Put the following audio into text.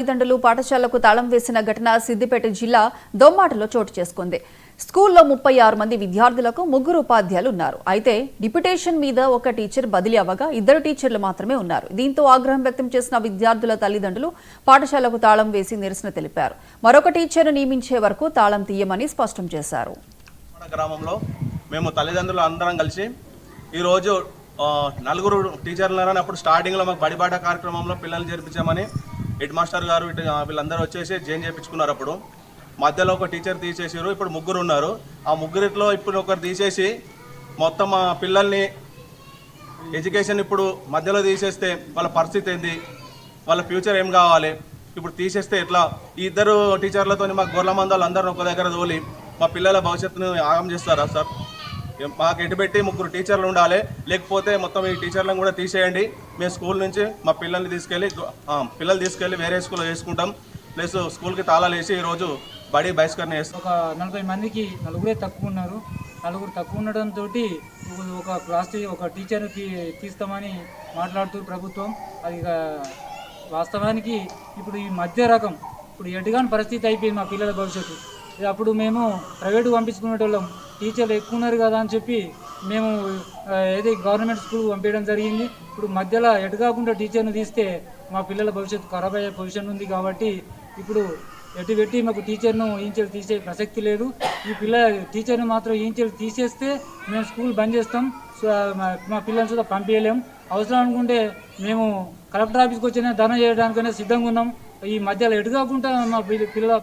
తల్లిదండ్రులు పాఠశాలకు తాళం వేసిన ఘటన సిద్దిపేట జిల్లా దొమ్మాటలో చోటు చేసుకుంది. స్కూల్లో 36 మంది విద్యార్థులకు 3 ఉపాధ్యాయులు ఉన్నారు. అయితే డిప్యుటేషన్ మీద ఒక టీచర్ బదిలీ అవ్వగా 2 టీచర్లు మాత్రమే ఉన్నారు. దీంతో ఆగ్రహం వ్యక్తం చేసిన విద్యార్థుల తల్లిదండ్రులు పాఠశాలకు తాళం వేసి నిరసన తెలిపారు. మరొక టీచర్ను నియమించే వరకు తాళం తీయమని స్పష్టం చేశారు. గ్రామంలో మేము తల్లిదండ్రులు అందరం కలిసి ఈ రోజు 4 టీచర్లు అప్పుడు స్టార్టింగ్లో మాకు బడిబాట కార్యక్రమంలో పిల్లల్ని చేర్పించామని హెడ్ మాస్టర్ గారు వీళ్ళందరూ వచ్చేసి జాయిన్ చేయించుకున్నారు. అప్పుడు మధ్యలో ఒక టీచర్ తీసేసారు. ఇప్పుడు 3 ఉన్నారు. ఆ 3లో ఇప్పుడు ఒకరు తీసేసి మొత్తం మా పిల్లల్ని ఎడ్యుకేషన్ ఇప్పుడు మధ్యలో తీసేస్తే వాళ్ళ పరిస్థితి ఏంది, వాళ్ళ ఫ్యూచర్ ఏం కావాలి, ఇప్పుడు తీసేస్తే ఎట్లా? ఈ 2 టీచర్లతో మా గొర్రెల మందాలు అందరూ ఒక దగ్గర తోలి మా పిల్లల భవిష్యత్తును ఆగం చేస్తారా సార్? మాకు ఎటుబెట్టి 3 టీచర్లు ఉండాలి, లేకపోతే మొత్తం ఈ టీచర్లను కూడా తీసేయండి. మేము స్కూల్ నుంచి మా పిల్లల్ని తీసుకెళ్ళి వేరే స్కూల్లో వేసుకుంటాం. ప్లస్ స్కూల్కి తాళాలు వేసి ఈరోజు బడి బహిష్కరణ చేస్తాం. ఒక 40 మందికి 4 తక్కువ ఉన్నారు. 4 తక్కువ ఉండడంతో ఒక క్లాస్ ఒక టీచర్కి తీస్తామని మాట్లాడుతూ ప్రభుత్వం అది వాస్తవానికి ఇప్పుడు ఈ మధ్య రకం ఇప్పుడు ఎటుగాని పరిస్థితి అయిపోయింది మా పిల్లల భవిష్యత్తు. అప్పుడు మేము ప్రైవేట్కి పంపించుకునేటోళ్ళం, టీచర్లు ఎక్కువ ఉన్నారు కదా అని చెప్పి మేము ఏది గవర్నమెంట్ స్కూల్ పంపించడం జరిగింది. ఇప్పుడు మధ్యలో ఎటు కాకుండా టీచర్ను తీస్తే మా పిల్లల భవిష్యత్తు ఖరాబ్ అయ్యే పొజిషన్ ఉంది. కాబట్టి ఇప్పుడు ఎటు పెట్టి మాకు టీచర్ను ఈంచెలు తీసే ప్రసక్తి లేదు. ఈ టీచర్ను మాత్రం ఈంచెలు తీసేస్తే మేము స్కూల్ బంద్ చేస్తాం, మా పిల్లల్ని కూడా పంపించలేము. అవసరం అనుకుంటే మేము కలెక్టర్ ఆఫీస్కి వచ్చినా ధన చేయడానికైనా సిద్ధంగా ఉన్నాం. ఈ మధ్యలో ఎటు కాకుండా మా పిల్లల